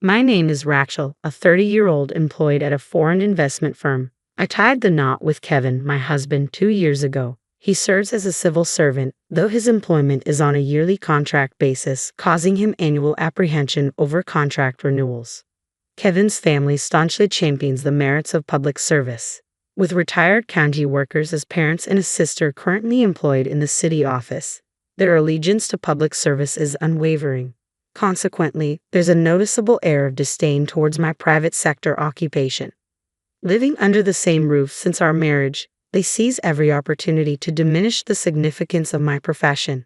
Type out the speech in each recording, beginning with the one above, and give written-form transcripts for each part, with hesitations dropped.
My name is Rachel, a 30-year-old employed at a foreign investment firm. I tied the knot with Kevin, my husband, 2 years ago. He serves as a civil servant, though his employment is on a yearly contract basis, causing him annual apprehension over contract renewals. Kevin's family staunchly champions the merits of public service. With retired county workers as parents and a sister currently employed in the city office, their allegiance to public service is unwavering. Consequently, there's a noticeable air of disdain towards my private sector occupation. Living under the same roof since our marriage, they seize every opportunity to diminish the significance of my profession.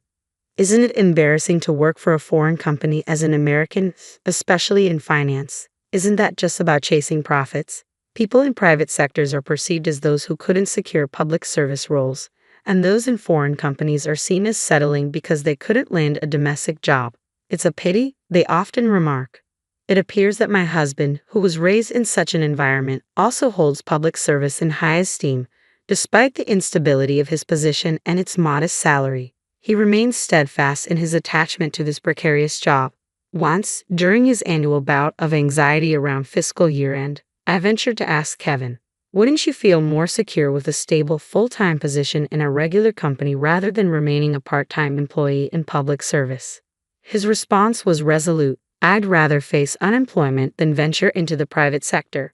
Isn't it embarrassing to work for a foreign company as an American, especially in finance? Isn't that just about chasing profits? People in private sectors are perceived as those who couldn't secure public service roles, and those in foreign companies are seen as settling because they couldn't land a domestic job. It's a pity, they often remark. It appears that my husband, who was raised in such an environment, also holds public service in high esteem, despite the instability of his position and its modest salary. He remains steadfast in his attachment to this precarious job. Once, during his annual bout of anxiety around fiscal year-end, I ventured to ask Kevin, "Wouldn't you feel more secure with a stable full-time position in a regular company rather than remaining a part-time employee in public service?" His response was resolute. "I'd rather face unemployment than venture into the private sector."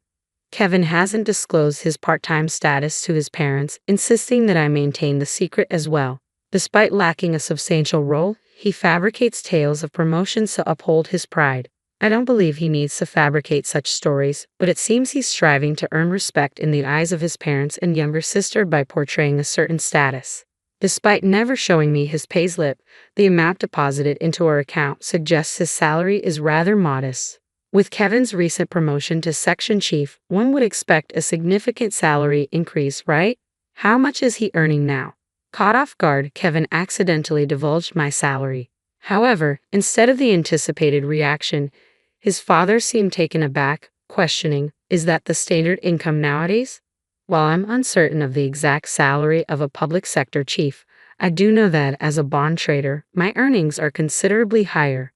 Kevin hasn't disclosed his part-time status to his parents, insisting that I maintain the secret as well. Despite lacking a substantial role, he fabricates tales of promotions to uphold his pride. I don't believe he needs to fabricate such stories, but it seems he's striving to earn respect in the eyes of his parents and younger sister by portraying a certain status. Despite never showing me his payslip, the amount deposited into our account suggests his salary is rather modest. With Kevin's recent promotion to section chief, one would expect a significant salary increase, right? How much is he earning now? Caught off guard, Kevin accidentally divulged my salary. However, instead of the anticipated reaction, his father seemed taken aback, questioning, "Is that the standard income nowadays?" While I'm uncertain of the exact salary of a public sector chief, I do know that as a bond trader, my earnings are considerably higher.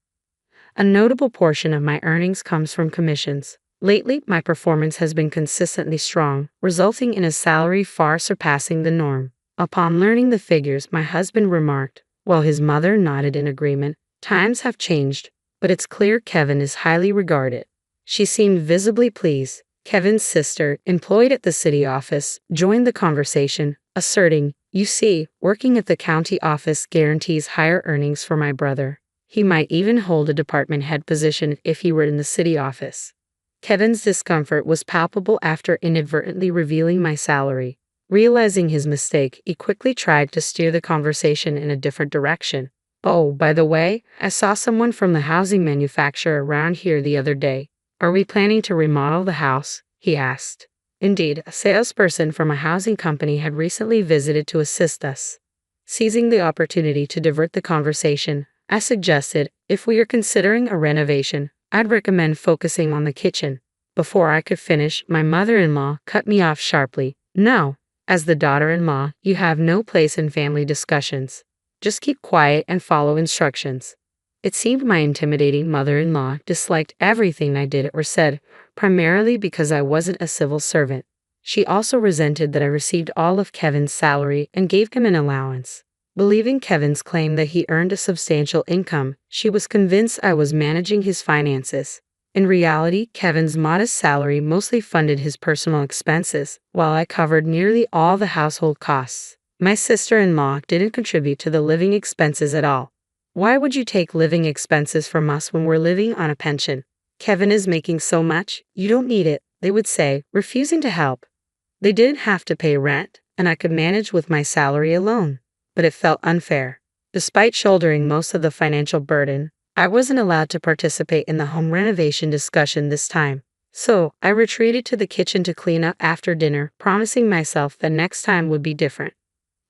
A notable portion of my earnings comes from commissions. Lately, my performance has been consistently strong, resulting in a salary far surpassing the norm. Upon learning the figures, my husband remarked, while his mother nodded in agreement, "Times have changed, but it's clear Kevin is highly regarded." She seemed visibly pleased. Kevin's sister, employed at the city office, joined the conversation, asserting, "You see, working at the county office guarantees higher earnings for my brother. He might even hold a department head position if he were in the city office." Kevin's discomfort was palpable after inadvertently revealing my salary. Realizing his mistake, he quickly tried to steer the conversation in a different direction. "Oh, by the way, I saw someone from the housing manufacturer around here the other day. Are we planning to remodel the house?" he asked. Indeed, a salesperson from a housing company had recently visited to assist us. Seizing the opportunity to divert the conversation, I suggested, "If we are considering a renovation, I'd recommend focusing on the kitchen." Before I could finish, my mother-in-law cut me off sharply. "No. As the daughter-in-law, you have no place in family discussions. Just keep quiet and follow instructions." It seemed my intimidating mother-in-law disliked everything I did or said, primarily because I wasn't a civil servant. She also resented that I received all of Kevin's salary and gave him an allowance. Believing Kevin's claim that he earned a substantial income, she was convinced I was managing his finances. In reality, Kevin's modest salary mostly funded his personal expenses, while I covered nearly all the household costs. My sister-in-law didn't contribute to the living expenses at all. "Why would you take living expenses from us when we're living on a pension? Kevin is making so much, you don't need it," they would say, refusing to help. They didn't have to pay rent, and I could manage with my salary alone. But it felt unfair. Despite shouldering most of the financial burden, I wasn't allowed to participate in the home renovation discussion this time. So, I retreated to the kitchen to clean up after dinner, promising myself that next time would be different.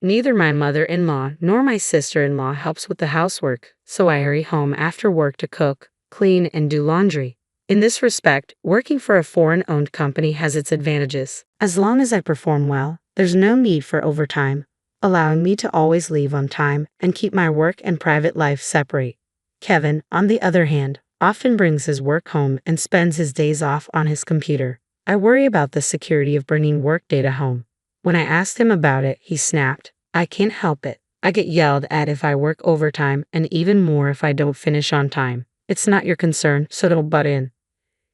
Neither my mother-in-law nor my sister-in-law helps with the housework, so I hurry home after work to cook, clean, and do laundry. In this respect, working for a foreign-owned company has its advantages. As long as I perform well, there's no need for overtime, allowing me to always leave on time and keep my work and private life separate. Kevin, on the other hand, often brings his work home and spends his days off on his computer. I worry about the security of bringing work data home. When I asked him about it, he snapped, "I can't help it. I get yelled at if I work overtime and even more if I don't finish on time. It's not your concern, so don't butt in."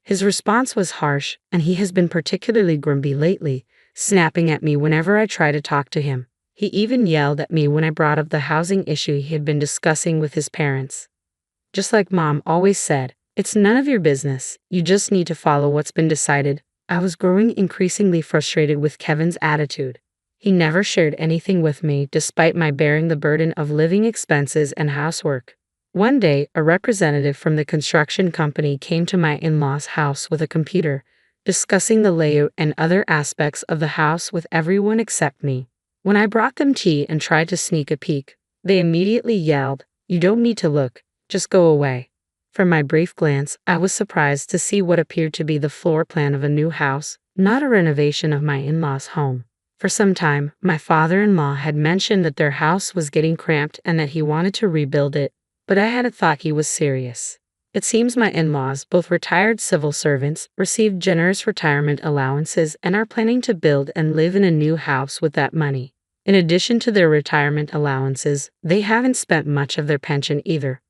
His response was harsh, and he has been particularly grumpy lately, snapping at me whenever I try to talk to him. He even yelled at me when I brought up the housing issue he had been discussing with his parents. Just like Mom always said, it's none of your business, you just need to follow what's been decided. I was growing increasingly frustrated with Kevin's attitude. He never shared anything with me despite my bearing the burden of living expenses and housework. One day, a representative from the construction company came to my in-laws' house with a computer, discussing the layout and other aspects of the house with everyone except me. When I brought them tea and tried to sneak a peek, they immediately yelled, "You don't need to look, just go away." From my brief glance, I was surprised to see what appeared to be the floor plan of a new house, not a renovation of my in-laws' home. For some time, my father-in-law had mentioned that their house was getting cramped and that he wanted to rebuild it, but I hadn't thought he was serious. It seems my in-laws, both retired civil servants, received generous retirement allowances and are planning to build and live in a new house with that money. In addition to their retirement allowances, they haven't spent much of their pension either.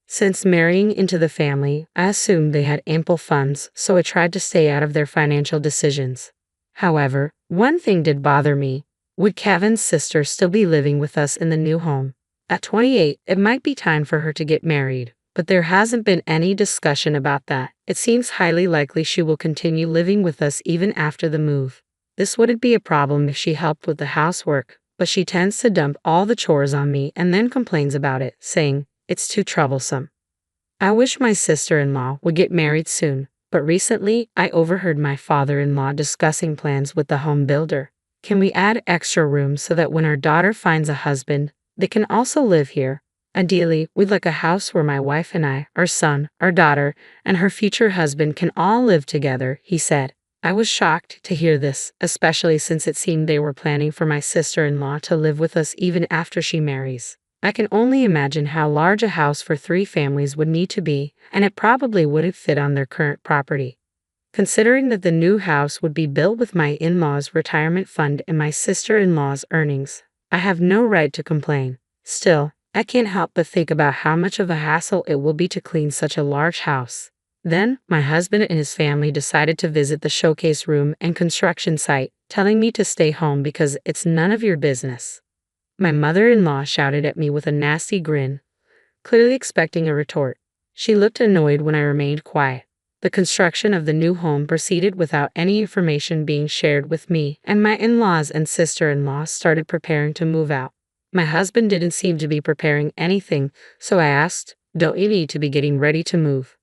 Since marrying into the family, I assumed they had ample funds, so I tried to stay out of their financial decisions. However, one thing did bother me. Would Kevin's sister still be living with us in the new home? At 28, it might be time for her to get married, but there hasn't been any discussion about that. It seems highly likely she will continue living with us even after the move. This wouldn't be a problem if she helped with the housework, but she tends to dump all the chores on me and then complains about it, saying, "It's too troublesome." I wish my sister-in-law would get married soon, but recently I overheard my father-in-law discussing plans with the home builder. Can we add extra rooms so that when our daughter finds a husband, they can also live here? Ideally, we'd like a house where my wife and I, our son, our daughter, and her future husband can all live together, he said. I was shocked to hear this, especially since it seemed they were planning for my sister-in-law to live with us even after she marries. I can only imagine how large a house for 3 families would need to be, and it probably wouldn't fit on their current property. Considering that the new house would be built with my in-laws' retirement fund and my sister-in-law's earnings, I have no right to complain. Still, I can't help but think about how much of a hassle it will be to clean such a large house. Then, my husband and his family decided to visit the showcase room and construction site, telling me to stay home because it's none of your business. My mother-in-law shouted at me with a nasty grin, clearly expecting a retort. She looked annoyed when I remained quiet. The construction of the new home proceeded without any information being shared with me, and my in-laws and sister-in-law started preparing to move out. My husband didn't seem to be preparing anything, so I asked, "Don't you need to be getting ready to move?"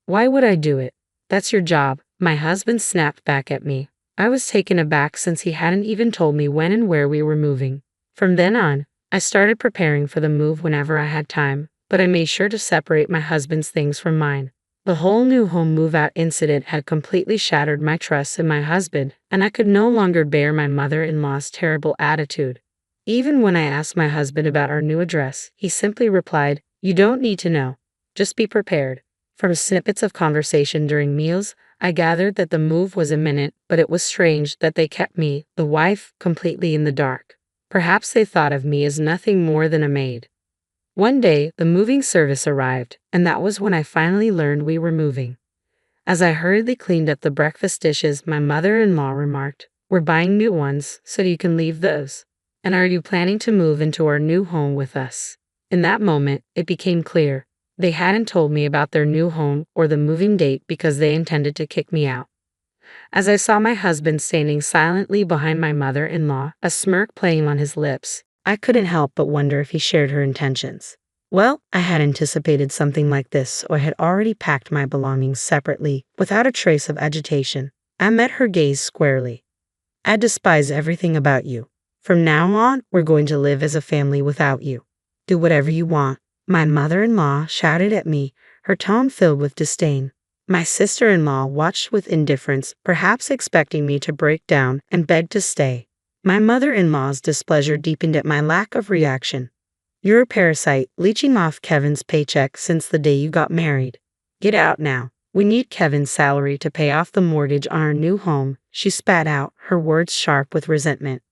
"Why would I do it? That's your job," my husband snapped back at me. I was taken aback since he hadn't even told me when and where we were moving. From then on, I started preparing for the move whenever I had time, but I made sure to separate my husband's things from mine. The whole new home move-out incident had completely shattered my trust in my husband, and I could no longer bear my mother-in-law's terrible attitude. Even when I asked my husband about our new address, he simply replied, "You don't need to know. Just be prepared." From snippets of conversation during meals, I gathered that the move was imminent, but it was strange that they kept me, the wife, completely in the dark. Perhaps they thought of me as nothing more than a maid. One day, the moving service arrived, and that was when I finally learned we were moving. As I hurriedly cleaned up the breakfast dishes, my mother-in-law remarked, "We're buying new ones, so you can leave those. And are you planning to move into our new home with us?" In that moment, it became clear. They hadn't told me about their new home or the moving date because they intended to kick me out. As I saw my husband standing silently behind my mother-in-law, a smirk playing on his lips, I couldn't help but wonder if he shared her intentions. Well, I had anticipated something like this, so I had already packed my belongings separately, without a trace of agitation. I met her gaze squarely. "I despise everything about you. From now on, we're going to live as a family without you. Do whatever you want," my mother-in-law shouted at me, her tone filled with disdain. My sister-in-law watched with indifference, perhaps expecting me to break down and beg to stay. My mother-in-law's displeasure deepened at my lack of reaction. "You're a parasite, leeching off Kevin's paycheck since the day you got married. Get out now. We need Kevin's salary to pay off the mortgage on our new home, she spat out, her words sharp with resentment.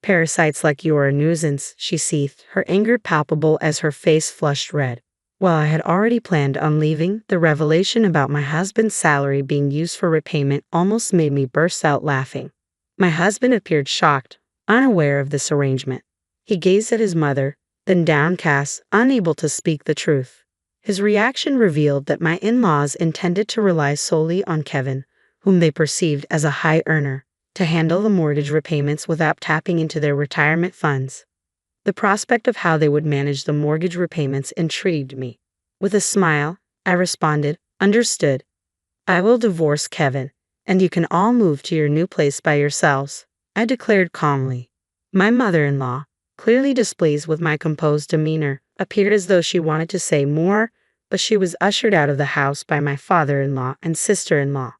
Parasites like you are a nuisance, she seethed, her anger palpable as her face flushed red. While I had already planned on leaving, the revelation about my husband's salary being used for repayment almost made me burst out laughing. My husband appeared shocked, unaware of this arrangement. He gazed at his mother, then downcast, unable to speak the truth. His reaction revealed that my in-laws intended to rely solely on Kevin, whom they perceived as a high earner, to handle the mortgage repayments without tapping into their retirement funds. The prospect of how they would manage the mortgage repayments intrigued me. With a smile, I responded, "Understood. I will divorce Kevin, and you can all move to your new place by yourselves," I declared calmly. My mother-in-law, clearly displeased with my composed demeanor, appeared as though she wanted to say more, but she was ushered out of the house by my father-in-law and sister-in-law.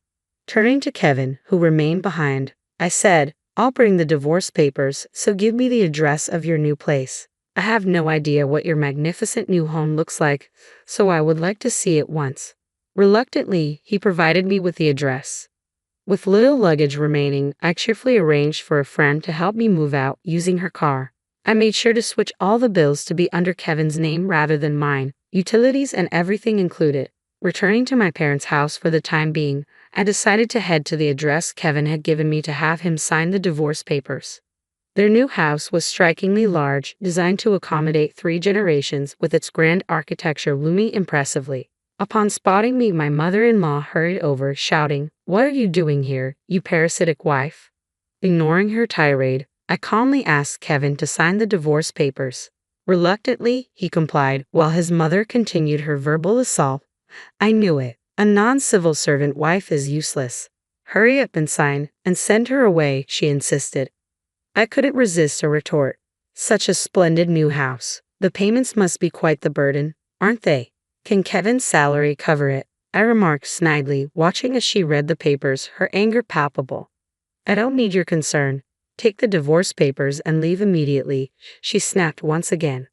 Turning to Kevin, who remained behind, I said, "I'll bring the divorce papers, so give me the address of your new place. I have no idea what your magnificent new home looks like, so I would like to see it once." Reluctantly, he provided me with the address. With little luggage remaining, I cheerfully arranged for a friend to help me move out using her car. I made sure to switch all the bills to be under Kevin's name rather than mine, utilities and everything included. Returning to my parents' house for the time being, I decided to head to the address Kevin had given me to have him sign the divorce papers. Their new house was strikingly large, designed to accommodate 3 generations, with its grand architecture looming impressively. Upon spotting me, my mother-in-law hurried over, shouting, "What are you doing here, you parasitic wife?" Ignoring her tirade, I calmly asked Kevin to sign the divorce papers. Reluctantly, he complied, while his mother continued her verbal assault. "I knew it. A non-civil servant wife is useless. Hurry up and sign, and send her away," she insisted. I couldn't resist a retort. Such a splendid new house. The payments must be quite the burden, aren't they? Can Kevin's salary cover it? I remarked snidely, watching as she read the papers, her anger palpable. "I don't need your concern. Take the divorce papers and leave immediately," she snapped once again.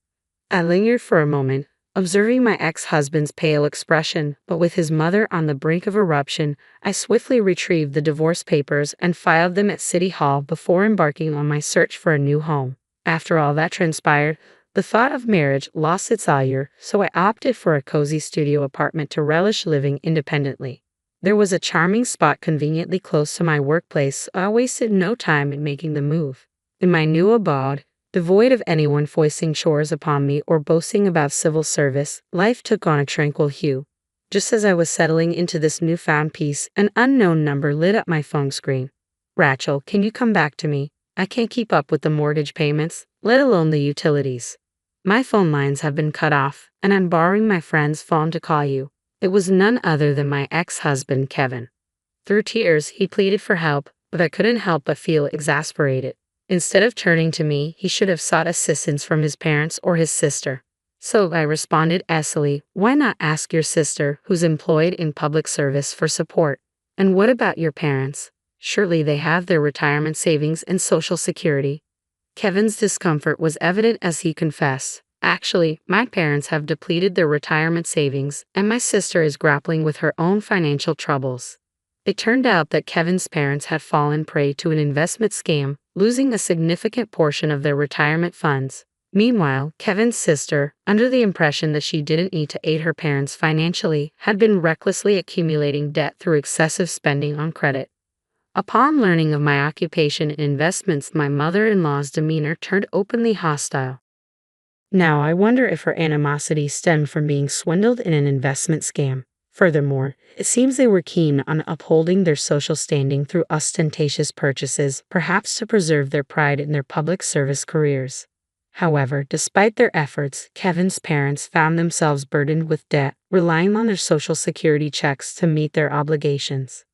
I lingered for a moment, observing my ex-husband's pale expression, but with his mother on the brink of eruption, I swiftly retrieved the divorce papers and filed them at City Hall before embarking on my search for a new home. After all that transpired, the thought of marriage lost its allure, so I opted for a cozy studio apartment to relish living independently. There was a charming spot conveniently close to my workplace, so I wasted no time in making the move. In my new abode, devoid of anyone foisting chores upon me or boasting about civil service, life took on a tranquil hue. Just as I was settling into this newfound peace, an unknown number lit up my phone screen. "Rachel, can you come back to me? I can't keep up with the mortgage payments, let alone the utilities. My phone lines have been cut off, and I'm borrowing my friend's phone to call you." It was none other than my ex-husband, Kevin. Through tears, he pleaded for help, but I couldn't help but feel exasperated. Instead of turning to me, he should have sought assistance from his parents or his sister. So I responded acidly, "Why not ask your sister, who's employed in public service, for support? And what about your parents? Surely they have their retirement savings and Social Security." Kevin's discomfort was evident as he confessed, "Actually, my parents have depleted their retirement savings, and my sister is grappling with her own financial troubles." It turned out that Kevin's parents had fallen prey to an investment scam, losing a significant portion of their retirement funds. Meanwhile, Kevin's sister, under the impression that she didn't need to aid her parents financially, had been recklessly accumulating debt through excessive spending on credit. Upon learning of my occupation in investments, my mother-in-law's demeanor turned openly hostile. Now I wonder if her animosity stemmed from being swindled in an investment scam. Furthermore, it seems they were keen on upholding their social standing through ostentatious purchases, perhaps to preserve their pride in their public service careers. However, despite their efforts, Kevin's parents found themselves burdened with debt, relying on their Social Security checks to meet their obligations.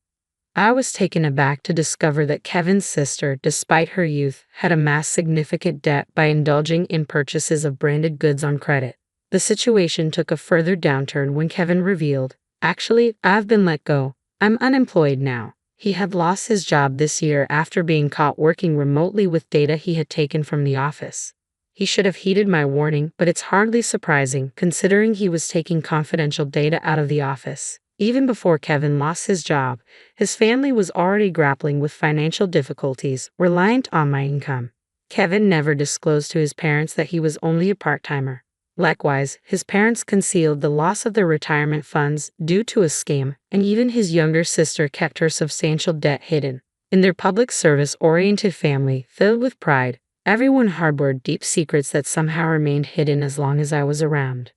I was taken aback to discover that Kevin's sister, despite her youth, had amassed significant debt by indulging in purchases of branded goods on credit. The situation took a further downturn when Kevin revealed, "Actually, I've been let go. I'm unemployed now." He had lost his job this year after being caught working remotely with data he had taken from the office. He should have heeded my warning, but it's hardly surprising, considering he was taking confidential data out of the office. Even before Kevin lost his job, his family was already grappling with financial difficulties, reliant on my income. Kevin never disclosed to his parents that he was only a part-timer. Likewise, his parents concealed the loss of their retirement funds due to a scam, and even his younger sister kept her substantial debt hidden. In their public service-oriented family, filled with pride, everyone harbored deep secrets that somehow remained hidden as long as I was around.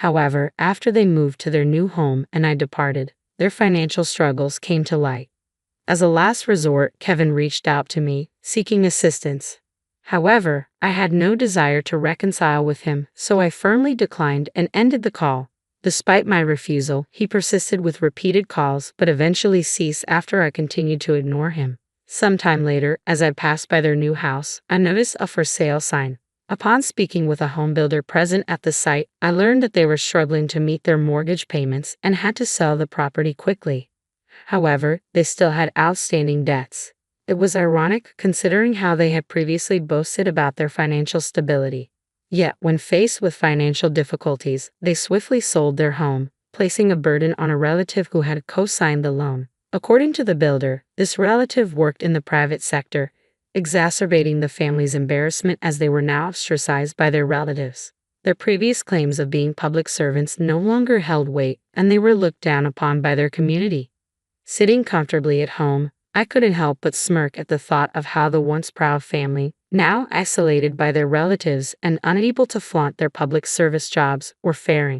However, after they moved to their new home and I departed, their financial struggles came to light. As a last resort, Kevin reached out to me, seeking assistance. However, I had no desire to reconcile with him, so I firmly declined and ended the call. Despite my refusal, he persisted with repeated calls but eventually ceased after I continued to ignore him. Sometime later, as I passed by their new house, I noticed a for sale sign. Upon speaking with a home builder present at the site, I learned that they were struggling to meet their mortgage payments and had to sell the property quickly. However, they still had outstanding debts. It was ironic considering how they had previously boasted about their financial stability. Yet, when faced with financial difficulties, they swiftly sold their home, placing a burden on a relative who had co-signed the loan. According to the builder, this relative worked in the private sector, exacerbating the family's embarrassment as they were now ostracized by their relatives. Their previous claims of being public servants no longer held weight, and they were looked down upon by their community. Sitting comfortably at home, I couldn't help but smirk at the thought of how the once proud family, now isolated by their relatives and unable to flaunt their public service jobs, were faring.